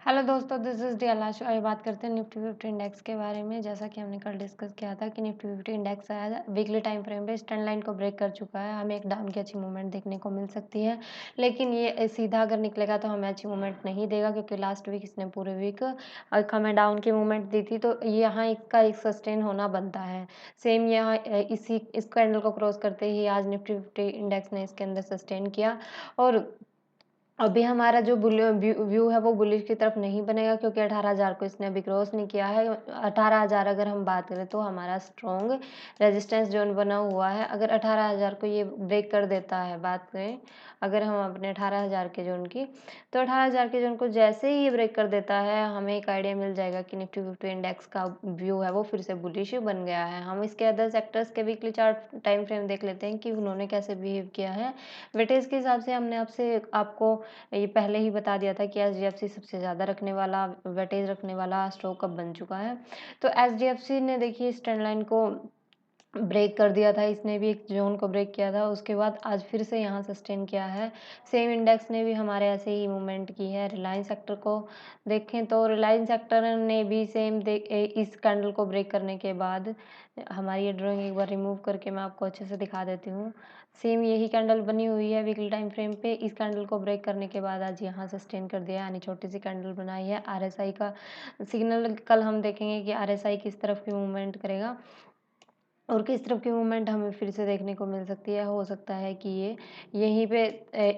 Hello दोस्तों, this is D अलाश। आइए बात करते हैं निफ्टी 50 इंडेक्स के बारे में। जैसा कि हमने कल डिस्कस किया था कि निफ्टी 50 इंडेक्स आया वीकली टाइम फ्रेम पे इस ट्रेंड लाइन को ब्रेक कर चुका है। हमें एक डाउन की अच्छी मूवमेंट देखने को मिल सकती है, लेकिन ये सीधा अगर निकलेगा तो हमें अच्छी मूवमेंट नहीं देगा, क्योंकि लास्ट वीक इसने पूरे वीक एक हमें डाउन की मूवमेंट दी थी। तो यहाँ इसका एक सस्टेन होना बनता है। सेम यहाँ इस कैंडल को क्रॉस करते ही आज निफ्टी 50 इंडेक्स ने इसके अंदर सस्टेन किया। और अभी हमारा जो व्यू है वो बुलिश की तरफ नहीं बनेगा, क्योंकि 18,000 को इसने अभी क्रॉस नहीं किया है। 18,000 अगर हम बात करें तो हमारा स्ट्रॉन्ग रेजिस्टेंस जोन बना हुआ है। अगर 18,000 को ये ब्रेक कर देता है, बात करें अगर हम अपने 18,000 के जोन की, तो 18,000 के जोन को जैसे ही ये ब्रेक कर देता है, हमें एक आइडिया मिल जाएगा कि निफ्टी 50 इंडेक्स का व्यू है वो फिर से बुलिश बन गया है। हम इसके अदर सेक्टर्स के वीकली चार्ट टाइम फ्रेम देख लेते हैं कि उन्होंने कैसे बिहेव किया है। वेटेज के हिसाब से हमने आपको ये पहले ही बता दिया था कि एचडीएफसी सबसे ज़्यादा रखने वाला वेटेज रखने वाला स्टॉक अब बन चुका है। तो एचडीएफसी ने देखिए इस ट्रेंड लाइन को ब्रेक कर दिया था, इसने भी एक ज़ोन को ब्रेक किया था, उसके बाद आज फिर से यहाँ सस्टेन किया है। सेम इंडेक्स ने भी हमारे ऐसे ही मूवमेंट की है। रिलायंस सेक्टर को देखें तो रिलायंस सेक्टर ने भी सेम इस कैंडल को ब्रेक करने के बाद हमारी ये ड्राइंग एक बार रिमूव करके मैं आपको अच्छे से दिखा देती हूँ। सेम यही कैंडल बनी हुई है वीकली टाइम फ्रेम पे। इस कैंडल को ब्रेक करने के बाद आज यहाँ सस्टेन कर दिया, यानी छोटी सी कैंडल बनाई है। आरएसआई का सिग्नल कल हम देखेंगे कि आरएसआई किस तरफ की मूवमेंट करेगा और किस तरफ की मूवमेंट हमें फिर से देखने को मिल सकती है। हो सकता है कि ये यहीं पे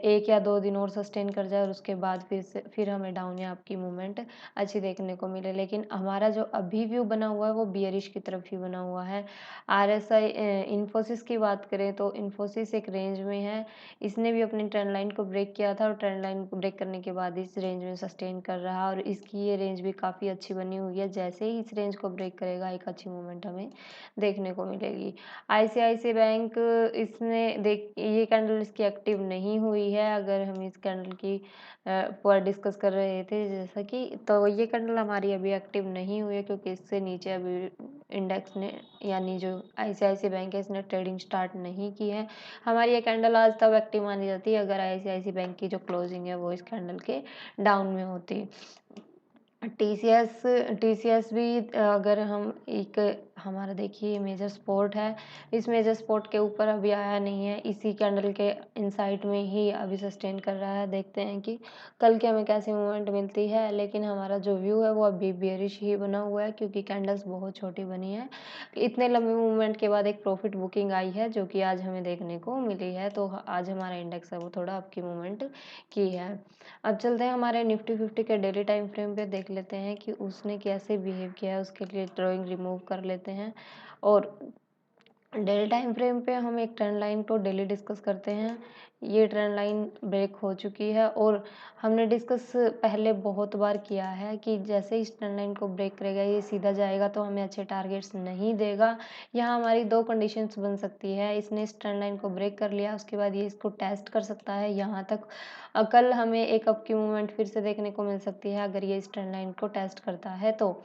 1 या 2 दिन और सस्टेन कर जाए और उसके बाद फिर हमें डाउन या अप की मूवमेंट अच्छी देखने को मिले। लेकिन हमारा जो अभी व्यू बना हुआ है वो बियरिश की तरफ ही बना हुआ है। आरएसआई इन्फोसिस की बात करें तो इन्फोसिस एक रेंज में है। इसने भी अपनी ट्रेंड लाइन को ब्रेक किया था और ट्रेंड लाइन को ब्रेक करने के बाद इस रेंज में सस्टेन कर रहा और इसकी ये रेंज भी काफ़ी अच्छी बनी हुई है। जैसे ही इस रेंज को ब्रेक करेगा एक अच्छी मूवमेंट हमें देखने को मिलेगी। आईसीआईसीआई बैंक इसने देख ये कैंडल इसकी एक्टिव नहीं हुई है। अगर हम इस कैंडल की पर डिस्कस कर रहे थे जैसा कि, तो ये कैंडल हमारी अभी एक्टिव नहीं हुई है, क्योंकि इससे नीचे अभी इंडेक्स ने यानी जो आईसीआईसीआई बैंक है इसने ट्रेडिंग स्टार्ट नहीं की है। हमारी ये कैंडल आज तब एक्टिव मानी जाती है अगर आईसीआईसीआई बैंक की जो क्लोजिंग है वो इस कैंडल के डाउन में होती। टीसीएस टीसीएस भी अगर हम एक हमारा देखिए मेजर सपोर्ट है, इस मेजर सपोर्ट के ऊपर अभी आया नहीं है, इसी कैंडल के इनसाइड में ही अभी सस्टेन कर रहा है। देखते हैं कि कल की हमें कैसी मूवमेंट मिलती है, लेकिन हमारा जो व्यू है वो अभी बेयरिश ही बना हुआ है, क्योंकि कैंडल्स बहुत छोटी बनी है। इतने लंबे मूवमेंट के बाद एक प्रॉफिट बुकिंग आई है जो कि आज हमें देखने को मिली है। तो आज हमारा इंडेक्स है वो थोड़ा अप की मूवमेंट की है। अब चलते हैं हमारे निफ्टी 50 के डेली टाइम फ्रेम पे, देख लेते हैं कि उसने कैसे बिहेव किया है। उसके लिए ड्राइंग रिमूव कर लेते हैं और डेली टाइम फ्रेम पे हम एक ट्रेंड लाइन को डेली डिस्कस करते हैं। ये ट्रेंड लाइन ब्रेक हो चुकी है और हमने डिस्कस पहले बहुत बार किया है कि जैसे इस ट्रेंड लाइन को ब्रेक करेगा ये सीधा जाएगा तो हमें अच्छे टारगेट्स नहीं देगा। यहाँ हमारी दो कंडीशंस बन सकती है। इसने इस ट्रेंड लाइन को ब्रेक कर लिया, उसके बाद ये इसको टेस्ट कर सकता है यहाँ तक। कल हमें एक अप की मूवमेंट फिर से देखने को मिल सकती है अगर ये इस ट्रेंड लाइन को टेस्ट करता है तो।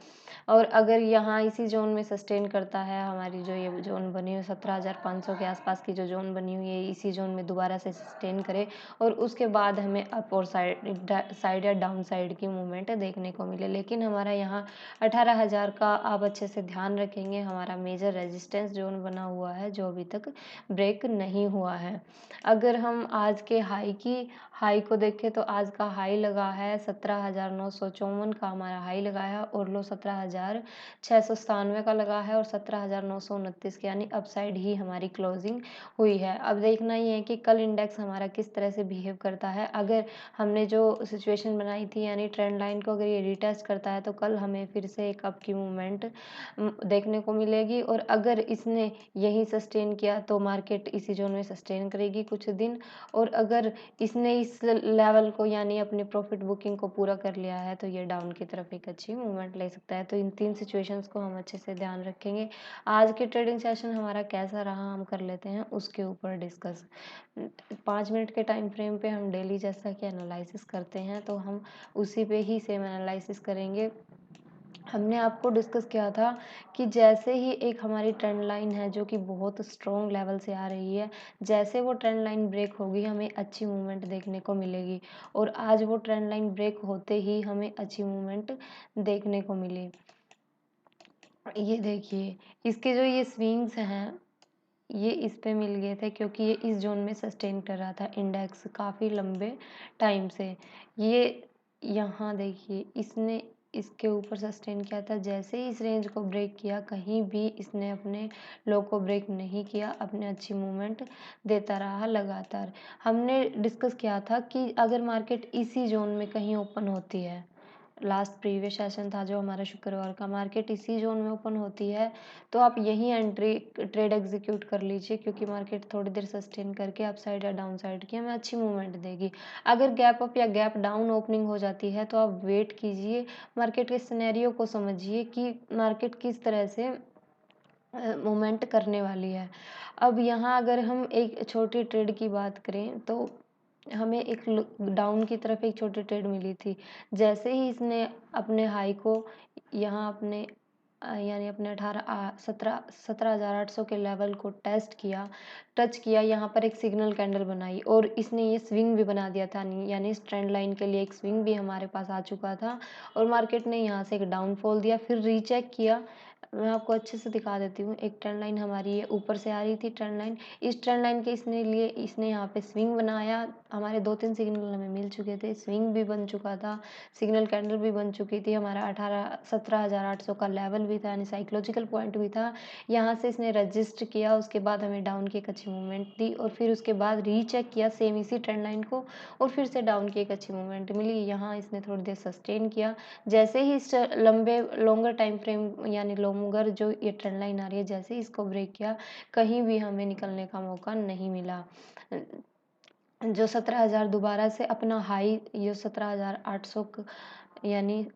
और अगर यहाँ इसी जोन में सस्टेन करता है, हमारी जो ये जोन बनी हुई 17,500 के आसपास की जो जोन बनी हुई है, इसी जोन में दोबारा से सस्टेन करे और उसके बाद हमें अप और साइड या डाउन साइड की मूवमेंट देखने को मिले। लेकिन हमारा यहाँ 18,000 का आप अच्छे से ध्यान रखेंगे, हमारा मेजर रेजिस्टेंस जोन बना हुआ है जो अभी तक ब्रेक नहीं हुआ है। अगर हम आज के हाई को देखें तो आज का हाई लगा है 17,954 का हमारा हाई लगा है और लो 17,697 का लगा है और 17,929 के यानी अपसाइड ही हमारी क्लोजिंग हुई है। अब देखना ये है कि कल इंडेक्स हमारा किस तरह से बिहेव करता है। अगर हमने जो सिचुएशन बनाई थी यानी ट्रेंड लाइन को अगर ये रिटेस्ट करता है तो कल हमें फिर से एक अप की मूवमेंट देखने को मिलेगी और अगर इसने यही सस्टेन किया तो मार्केट इसी जोन में सस्टेन करेगी कुछ दिन। और अगर इसने इस लेवल को यानी अपनी प्रॉफिट बुकिंग को पूरा कर लिया है तो ये डाउन की तरफ एक अच्छी मूवमेंट ले सकता है। तो इन तीन सिचुएशंस को हम अच्छे से ध्यान रखेंगे। आज के ट्रेडिंग सेशन हमारा कैसा रहा हम कर लेते हैं उसके ऊपर डिस्कस। 5 मिनट के टाइम फ्रेम पे हम डेली जैसा कि एनालिसिस करते हैं तो हम उसी पे ही सेम एनालिसिस करेंगे। हमने आपको डिस्कस किया था कि जैसे ही एक हमारी ट्रेंड लाइन है जो कि बहुत स्ट्रॉन्ग लेवल से आ रही है, जैसे वो ट्रेंड लाइन ब्रेक होगी हमें अच्छी मूवमेंट देखने को मिलेगी और आज वो ट्रेंड लाइन ब्रेक होते ही हमें अच्छी मूवमेंट देखने को मिली। ये देखिए, इसके जो ये स्विंग्स हैं, ये इस पे मिल गए थे क्योंकि ये इस ज़ोन में सस्टेन कर रहा था इंडेक्स काफ़ी लंबे टाइम से। ये यहाँ देखिए, इसने इसके ऊपर सस्टेन किया था, जैसे ही इस रेंज को ब्रेक किया, कहीं भी इसने अपने लो को ब्रेक नहीं किया, अपने अच्छी मूवमेंट देता रहा लगातार। हमने डिस्कस किया था कि अगर मार्केट इसी ज़ोन में कहीं ओपन होती है, लास्ट प्रीवियस सेशन था जो हमारा शुक्रवार का, मार्केट इसी ज़ोन में ओपन होती है, तो आप यहीं एंट्री ट्रेड एग्जीक्यूट कर लीजिए क्योंकि मार्केट थोड़ी देर सस्टेन करके अप साइड या डाउन साइड की हमें अच्छी मूवमेंट देगी। अगर गैप अप या गैप डाउन ओपनिंग हो जाती है तो आप वेट कीजिए, मार्केट के सिनेरियो को समझिए कि मार्केट किस तरह से मूवमेंट करने वाली है। अब यहाँ अगर हम एक छोटी ट्रेड की बात करें तो हमें एक डाउन की तरफ एक छोटी ट्रेड मिली थी। जैसे ही इसने अपने हाई को यहाँ अपने यानी अपने 17,800 के लेवल को टच किया, यहाँ पर एक सिग्नल कैंडल बनाई और इसने ये स्विंग भी बना दिया था, यानी इस ट्रेंड लाइन के लिए एक स्विंग भी हमारे पास आ चुका था और मार्केट ने यहाँ से एक डाउनफॉल दिया, फिर रीचेक किया। मैं आपको अच्छे से दिखा देती हूँ। एक ट्रेंड लाइन हमारी ये ऊपर से आ रही थी ट्रेंड लाइन, इस ट्रेंड लाइन के इसने यहाँ पे स्विंग बनाया। हमारे 2-3 सिग्नल हमें मिल चुके थे, स्विंग भी बन चुका था, सिग्नल कैंडल भी बन चुकी थी, हमारा 17,800 का लेवल भी था यानी साइकोलॉजिकल पॉइंट भी था। यहाँ से इसने रजिस्ट किया, उसके बाद हमें डाउन की एक अच्छी मूवमेंट दी और फिर उसके बाद रीचेक किया सेम इसी ट्रेंड लाइन को और फिर से डाउन की एक अच्छी मूवमेंट मिली। यहाँ इसने थोड़ी देर सस्टेन किया, जैसे ही इस लंबे लॉन्गर टाइम फ्रेम यानी लॉन्गर जो ये ट्रेंड लाइन आ रही है, जैसे ही इसको ब्रेक किया, कहीं भी हमें निकलने का मौका नहीं मिला। जो 17,000 दोबारा से अपना हाई, ये 17,800 यानी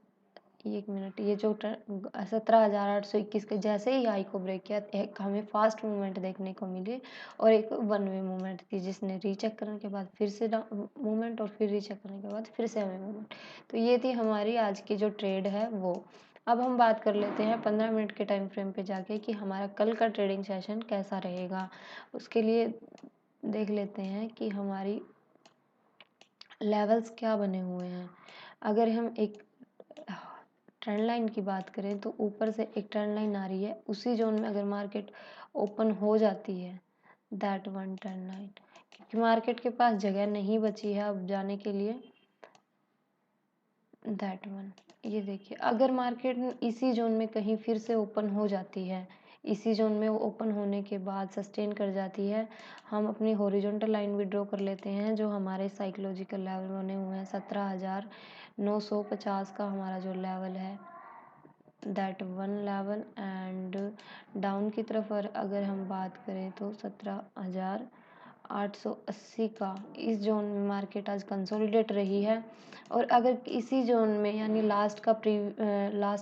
1 मिनट, ये जो 17,821 के जैसे ही हाई को ब्रेक किया, एक हमें फास्ट मूवमेंट देखने को मिली और एक वन वे मूवमेंट थी जिसने रीचेक करने के बाद फिर से मूवमेंट और फिर रीचेक करने के बाद फिर से हमें मूवमेंट। तो ये थी हमारी आज की जो ट्रेड है वो। अब हम बात कर लेते हैं 15 मिनट के टाइम फ्रेम पे जाके कि हमारा कल का ट्रेडिंग सेशन कैसा रहेगा। उसके लिए देख लेते हैं कि हमारी लेवल्स क्या बने हुए हैं। अगर हम एक ट्रेंड लाइन की बात करें तो ऊपर से एक ट्रेंड लाइन आ रही है, उसी जोन में अगर मार्केट ओपन हो जाती है, दैट वन ट्रेंड लाइन, क्योंकि मार्केट के पास जगह नहीं बची है अब जाने के लिए, दैट वन। ये देखिए, अगर मार्केट इसी जोन में कहीं फिर से ओपन हो जाती है, इसी जोन में वो ओपन होने के बाद सस्टेन कर जाती है, हम अपनी हॉरिजॉन्टल लाइन भी ड्रॉ कर लेते हैं जो हमारे साइकोलॉजिकल लेवल बने हुए हैं। 17,950 का हमारा जो लेवल है, that one level, and down की तरफ अगर हम बात करें तो 17,880 का, इस जोन में मार्केट आज कंसोलिडेट रही है और अगर इसी जोन में यानी लास्ट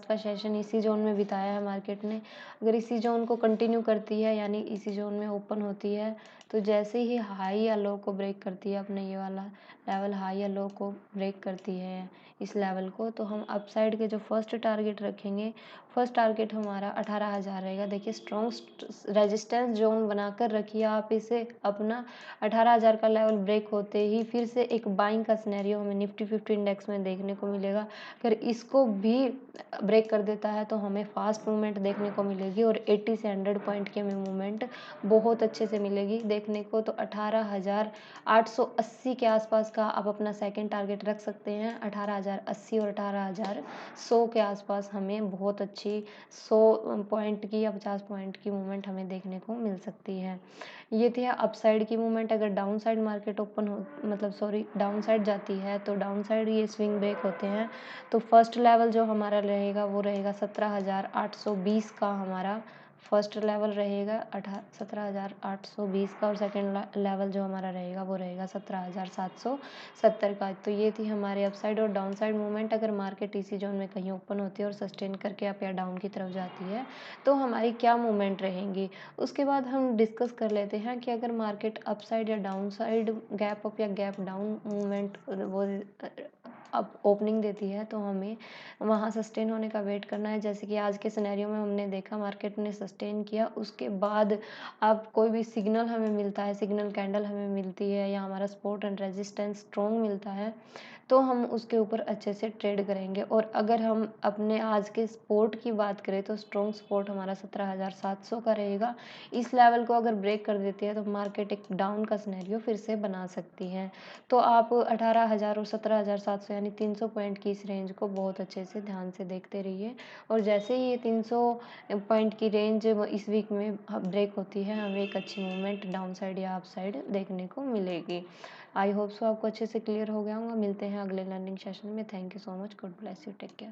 का सेशन इसी जोन में बिताया है मार्केट ने, अगर इसी जोन को कंटिन्यू करती है यानी इसी जोन में ओपन होती है, तो जैसे ही हाई या लो को ब्रेक करती है, अपने ये वाला लेवल हाई या लो को ब्रेक करती है इस लेवल को, तो हम अपसाइड के जो फर्स्ट टारगेट रखेंगे, फर्स्ट टारगेट हमारा 18,000 रहेगा। देखिए, स्ट्रॉन्ग रेजिस्टेंस जोन बनाकर रखिए आप इसे अपना। 18,000 का लेवल ब्रेक होते ही फिर से एक बाइंग का सिनेरियो हमें निफ्टी 50 इंडेक्स में देखने को मिलेगा। अगर इसको भी ब्रेक कर देता है तो हमें फास्ट मूवमेंट देखने को मिलेगी और 80 से 100 पॉइंट की हमें मूवमेंट बहुत अच्छे से मिलेगी देखने को। तो 18,880 के आसपास का आप अपना सेकंड टारगेट रख सकते हैं। 18,080 और 18,100 के आसपास हमें बहुत अच्छी 100 पॉइंट की या 50 पॉइंट की मूवमेंट हमें देखने को मिल सकती है। ये थी अपसाइड की मूवमेंट। अगर डाउन साइड मार्केट ओपन हो, मतलब सॉरी, डाउन साइड जाती है तो डाउन साइड ये स्विंग ब्रेक होते हैं, तो फर्स्ट लेवल जो हमारा रहेगा वो रहेगा 17,820 का, हमारा फर्स्ट लेवल रहेगा 17,820 का और सेकंड लेवल जो हमारा रहेगा वो रहेगा 17,770 का। तो ये थी हमारे अपसाइड और डाउन साइड मूवमेंट। अगर मार्केट इसी जोन में कहीं ओपन होती है और सस्टेन करके अप या डाउन की तरफ जाती है तो हमारी क्या मूवमेंट रहेंगी। उसके बाद हम डिस्कस कर लेते हैं कि अगर मार्केट अपसाइड या डाउन साइड, गैप अप या गैप डाउन मूवमेंट वो अब ओपनिंग देती है तो हमें वहाँ सस्टेन होने का वेट करना है। जैसे कि आज के सिनेरियो में हमने देखा मार्केट ने सस्टेन किया, उसके बाद अब कोई भी सिग्नल हमें मिलता है, सिग्नल कैंडल हमें मिलती है या हमारा सपोर्ट एंड रेजिस्टेंस स्ट्रॉन्ग मिलता है, तो हम उसके ऊपर अच्छे से ट्रेड करेंगे। और अगर हम अपने आज के सपोर्ट की बात करें तो स्ट्रॉन्ग सपोर्ट हमारा 17,700 का रहेगा। इस लेवल को अगर ब्रेक कर देती है तो मार्केट एक डाउन का सिनेरियो फिर से बना सकती है। तो आप 18,000 और 17,700 यानी 300 पॉइंट की इस रेंज को बहुत अच्छे से ध्यान से देखते रहिए। और जैसे ही ये 300 पॉइंट की रेंज इस वीक में ब्रेक होती है, हमें एक अच्छी मूवमेंट डाउन साइड या अप साइड देखने को मिलेगी। आई होप सो आपको अच्छे से क्लियर हो गया होगा। मिलते हैं अगले लर्निंग सेशन में। Thank you so much. God bless you. Take care.